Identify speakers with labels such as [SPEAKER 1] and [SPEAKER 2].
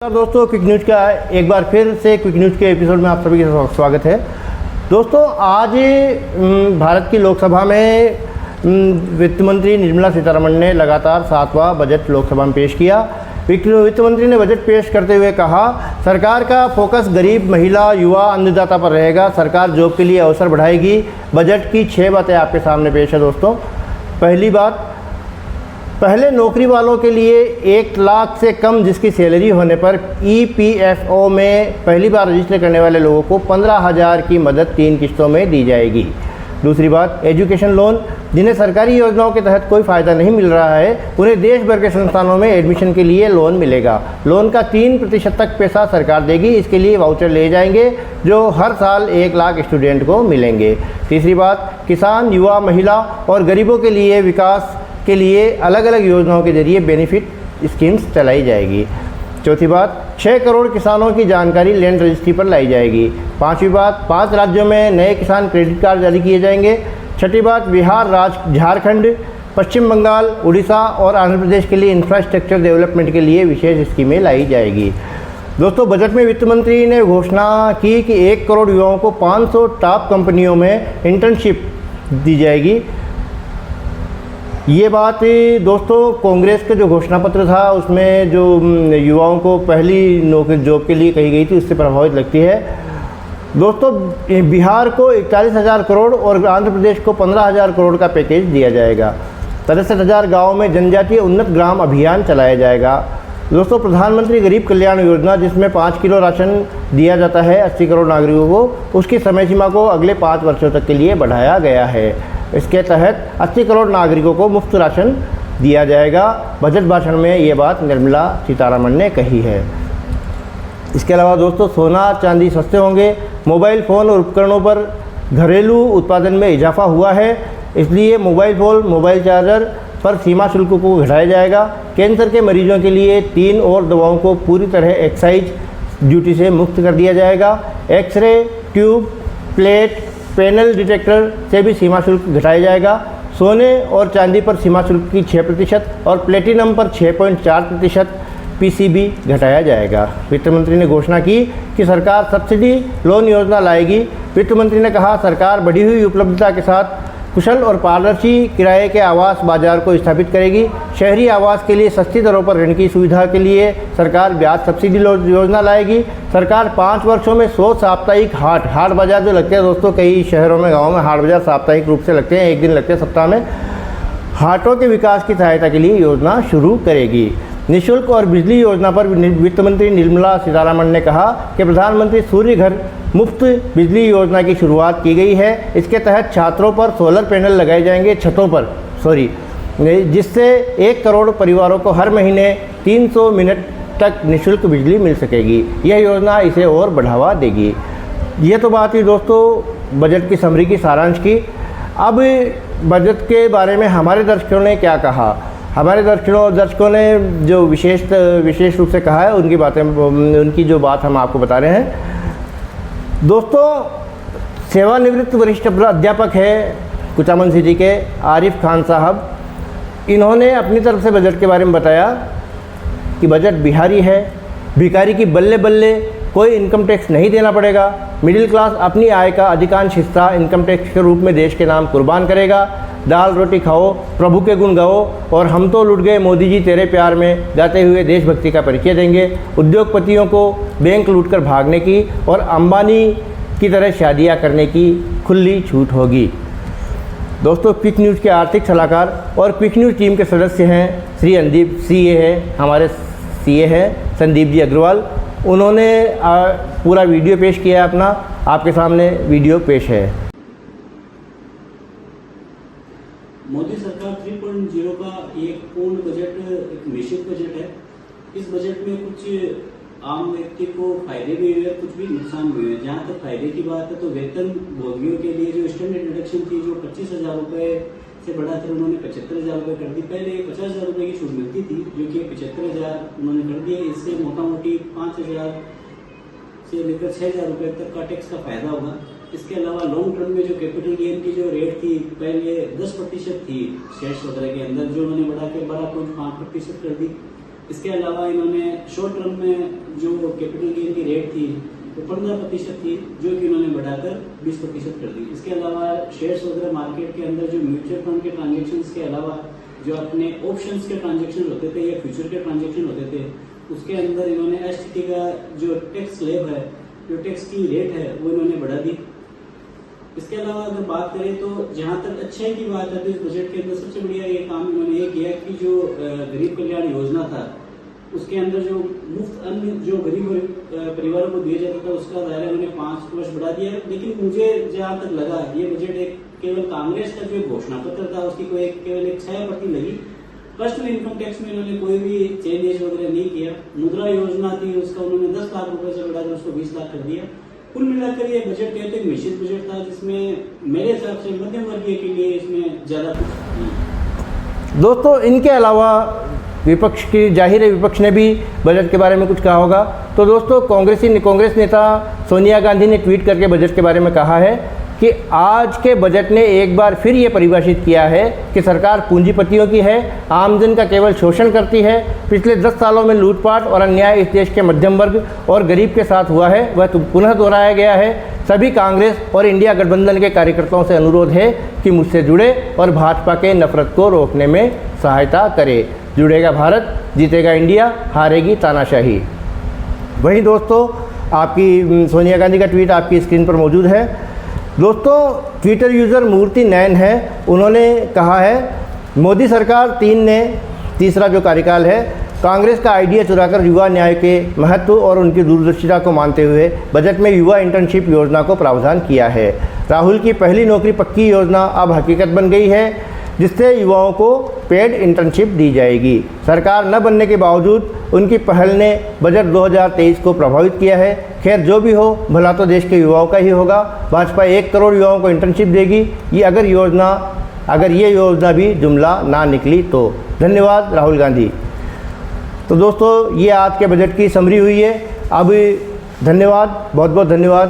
[SPEAKER 1] दोस्तों, quick news का एक बार फिर से क्विक न्यूज़ के एपिसोड में आप सभी का स्वागत है। दोस्तों, आज भारत की लोकसभा में वित्त मंत्री निर्मला सीतारमण ने लगातार 7वां बजट लोकसभा में पेश किया। वित्त मंत्री ने बजट पेश करते हुए कहा, सरकार का फोकस गरीब, महिला, युवा, अन्नदाता पर रहेगा। सरकार जॉब के लिए अवसर बढ़ाएगी। बजट की 6 बातें आपके सामने पेश है। दोस्तों, पहली बात, पहले नौकरी वालों के लिए 1 लाख से कम जिसकी सैलरी होने पर EPFO में पहली बार रजिस्टर करने वाले लोगों को 15,000 की मदद 3 किस्तों में दी जाएगी। दूसरी बात, एजुकेशन लोन, जिन्हें सरकारी योजनाओं के तहत कोई फ़ायदा नहीं मिल रहा है, उन्हें देश भर के संस्थानों में एडमिशन के लिए लोन मिलेगा। लोन का 3% तक पैसा सरकार देगी। इसके लिए वाउचर ले जाएंगे जो हर साल 1 लाख स्टूडेंट को मिलेंगे। तीसरी बात, किसान, युवा, महिला और गरीबों के लिए विकास के लिए अलग अलग योजनाओं के जरिए बेनिफिट स्कीम्स चलाई जाएगी। चौथी बात, 6 करोड़ किसानों की जानकारी लैंड रजिस्ट्री पर लाई जाएगी। पांचवी बात, 5 राज्यों में नए किसान क्रेडिट कार्ड जारी किए जाएंगे। छठी बात, बिहार, झारखंड, पश्चिम बंगाल, उड़ीसा और आंध्र प्रदेश के लिए इंफ्रास्ट्रक्चर डेवलपमेंट के लिए विशेष स्कीमें लाई जाएगी। दोस्तों, बजट में वित्त मंत्री ने घोषणा की कि 1 करोड़ युवाओं को 500 टॉप कंपनियों में इंटर्नशिप दी जाएगी। ये बात दोस्तों, कांग्रेस का जो घोषणा पत्र था उसमें जो युवाओं को पहली नौकरी जॉब के लिए कही गई थी, उससे प्रभावित लगती है। दोस्तों, बिहार को 41,000 करोड़ और आंध्र प्रदेश को 15,000 करोड़ का पैकेज दिया जाएगा। 63,000 गाँव में जनजातीय उन्नत ग्राम अभियान चलाया जाएगा। दोस्तों, प्रधानमंत्री गरीब कल्याण योजना, जिसमें 5 किलो राशन दिया जाता है 80 करोड़ नागरिकों को, उसकी समय सीमा को अगले 5 वर्षों तक के लिए बढ़ाया गया है। इसके तहत 80 करोड़ नागरिकों को मुफ्त राशन दिया जाएगा। बजट भाषण में ये बात निर्मला सीतारमण ने कही है। इसके अलावा दोस्तों, सोना चांदी सस्ते होंगे। मोबाइल फ़ोन और उपकरणों पर घरेलू उत्पादन में इजाफा हुआ है, इसलिए मोबाइल फ़ोन, मोबाइल चार्जर पर सीमा शुल्क को घटाया जाएगा। कैंसर के मरीजों के लिए 3 और दवाओं को पूरी तरह एक्साइज ड्यूटी से मुक्त कर दिया जाएगा। X ray tube, plate, panel detector से भी सीमा शुल्क घटाया जाएगा। सोने और चांदी पर सीमा शुल्क की 6% और प्लेटिनम पर 6.4% PCB घटाया जाएगा। वित्त मंत्री ने घोषणा की कि सरकार सब्सिडी लोन योजना लाएगी। वित्त मंत्री ने कहा, सरकार बढ़ी हुई उपलब्धता के साथ कुशल और पारदर्शी किराए के आवास बाजार को स्थापित करेगी। शहरी आवास के लिए सस्ती दरों पर ऋण की सुविधा के लिए सरकार ब्याज सब्सिडी योजना लाएगी। सरकार 5 वर्षों में 100 साप्ताहिक हाट बाजार जो लगते हैं दोस्तों, कई शहरों में, गाँव में हाट बाजार साप्ताहिक रूप से लगते हैं, 1 दिन लगते हैं सप्ताह में, हाटों के विकास की सहायता के लिए योजना शुरू करेगी। निःशुल्क और बिजली योजना पर वित्त मंत्री निर्मला सीतारमण ने कहा कि प्रधानमंत्री सूर्य घर मुफ्त बिजली योजना की शुरुआत की गई है। इसके तहत छात्रों पर सोलर पैनल लगाए जाएंगे छतों पर, जिससे 1 करोड़ परिवारों को हर महीने 300 मिनट तक निःशुल्क बिजली मिल सकेगी। यह योजना इसे और बढ़ावा देगी। ये तो बात हुई दोस्तों बजट की समरी की, सारांश की। अब बजट के बारे में हमारे दर्शकों ने क्या कहा, हमारे दर्शकों ने जो विशेष रूप से कहा है, उनकी जो बात हम आपको बता रहे हैं। दोस्तों, सेवानिवृत्त वरिष्ठ अध्यापक है कुचामन सिटी के आरिफ खान साहब, इन्होंने अपनी तरफ से बजट के बारे में बताया कि बजट बिहारी है, भिखारी की बल्ले बल्ले, कोई इनकम टैक्स नहीं देना पड़ेगा। मिडिल क्लास अपनी आय का अधिकांश हिस्सा इनकम टैक्स के रूप में देश के नाम कुर्बान करेगा। दाल रोटी खाओ, प्रभु के गुण गाओ और हम तो लुट गए मोदी जी तेरे प्यार में गाते हुए देशभक्ति का परिचय देंगे। उद्योगपतियों को बैंक लूटकर भागने की और अंबानी की तरह शादियां करने की खुली छूट होगी। दोस्तों, क्विक न्यूज़ के आर्थिक सलाहकार और क्विक न्यूज़ टीम के सदस्य हैं श्री संदीप, CA हैं, हमारे CA हैं संदीप जी अग्रवाल। उन्होंने पूरा वीडियो पेश किया है अपना, आपके सामने वीडियो पेश है।
[SPEAKER 2] मोदी सरकार 3.0 का एक पूर्ण बजट, एक मिश्रित बजट है। इस बजट में कुछ आम व्यक्ति को फायदे भी हुए, कुछ भी नुकसान भी हुए। जहाँ तक फायदे की बात है तो वेतन भोगियों के लिए जो स्टैंडर्ड डिडक्शन थी, जो 25,000 रुपये से बढ़ाकर उन्होंने 75,000 रुपये कर दी। पहले 50,000 रुपये की छूट मिलती थी, जो कि 75,000 उन्होंने कर दिया। इससे मोटा मोटी 5,000 से लेकर 6,000 रुपये तक का टैक्स का फायदा होगा। इसके अलावा लॉन्ग टर्म में जो कैपिटल गेन की जो रेट थी, पहले 10% थी शेयर्स वगैरह के अंदर, जो उन्होंने बढ़ा के 12.5% कर दी। इसके अलावा इन्होंने शॉर्ट टर्म में जो कैपिटल गेन की रेट थी वो 15% थी, जो कि इन्होंने बढ़ाकर 20% कर दी। इसके अलावा शेयर्स वगैरह मार्केट के अंदर जो म्यूचुअल फंड के ट्रांजेक्शन के अलावा जो अपने ऑप्शंस के ट्रांजेक्शन होते थे या फ्यूचर के ट्रांजेक्शन होते थे, उसके अंदर इन्होंने एसटीटी का जो टैक्स स्लैब है, जो टैक्स की रेट है, वो इन्होंने बढ़ा दी। इसके अलावा अगर बात करें तो जहां तक अच्छाई की बात है तो इस बजट के अंदर सबसे बढ़िया ये काम इन्होंने ये किया कि जो गरीब कल्याण योजना था उसके अंदर जो मुफ्त अन्न जो गरीब परिवारों को दिया जाता था उसका दायरा इन्होंने 5 वर्ष बढ़ा दिया है। लेकिन मुझे जहां तक लगा ये बजट एक केवल कांग्रेस का जो घोषणा पत्र था उसकी कोई केवल एक छाया पड़ती लगी। पर्सनल इनकम टैक्स में इन्होंने कोई भी चेंजेस वगैरह नहीं किया। मुद्रा योजना थी उसका उन्होंने 10 लाख रुपए से बढ़ाकर उसको 20 लाख कर दिया। कुल मिलाकर ये बजट कहते एक मिश्रित बजट था जिसमें मेरे हिसाब से मध्यम वर्गीय के लिए इसमें ज्यादा कुछ नहीं।
[SPEAKER 1] दोस्तों इनके अलावा विपक्ष की जाहिर है विपक्ष ने भी बजट के बारे में कुछ कहा होगा। तो दोस्तों कांग्रेस नेता सोनिया गांधी ने ट्वीट करके बजट के बारे में कहा है कि आज के बजट ने एक बार फिर ये परिभाषित किया है कि सरकार पूंजीपतियों की है, आमजन का केवल शोषण करती है। पिछले 10 सालों में लूटपाट और अन्याय इस देश के मध्यम वर्ग और गरीब के साथ हुआ है, वह पुनः दोहराया गया है। सभी कांग्रेस और इंडिया गठबंधन के कार्यकर्ताओं से अनुरोध है कि मुझसे जुड़े और भाजपा के नफरत को रोकने में सहायता करे। जुड़ेगा भारत, जीतेगा इंडिया, हारेगी तानाशाही। वहीं दोस्तों आपकी सोनिया गांधी का ट्वीट आपकी स्क्रीन पर मौजूद है। दोस्तों ट्विटर यूज़र मूर्ति नैन है, उन्होंने कहा है मोदी सरकार 3 ने तीसरा जो कार्यकाल है कांग्रेस का आइडिया चुराकर युवा न्याय के महत्व और उनकी दूरदर्शिता को मानते हुए बजट में युवा इंटर्नशिप योजना को प्रावधान किया है। राहुल की पहली नौकरी पक्की योजना अब हकीकत बन गई है, जिससे युवाओं को पेड इंटर्नशिप दी जाएगी। सरकार न बनने के बावजूद उनकी पहल ने बजट 2023 को प्रभावित किया है। खैर जो भी हो, भला तो देश के युवाओं का ही होगा। भाजपा 1 करोड़ युवाओं को इंटर्नशिप देगी, ये अगर ये योजना भी जुमला ना निकली तो। धन्यवाद राहुल गांधी। तो दोस्तों ये आज के बजट की समरी हुई है। अब धन्यवाद, बहुत बहुत धन्यवाद।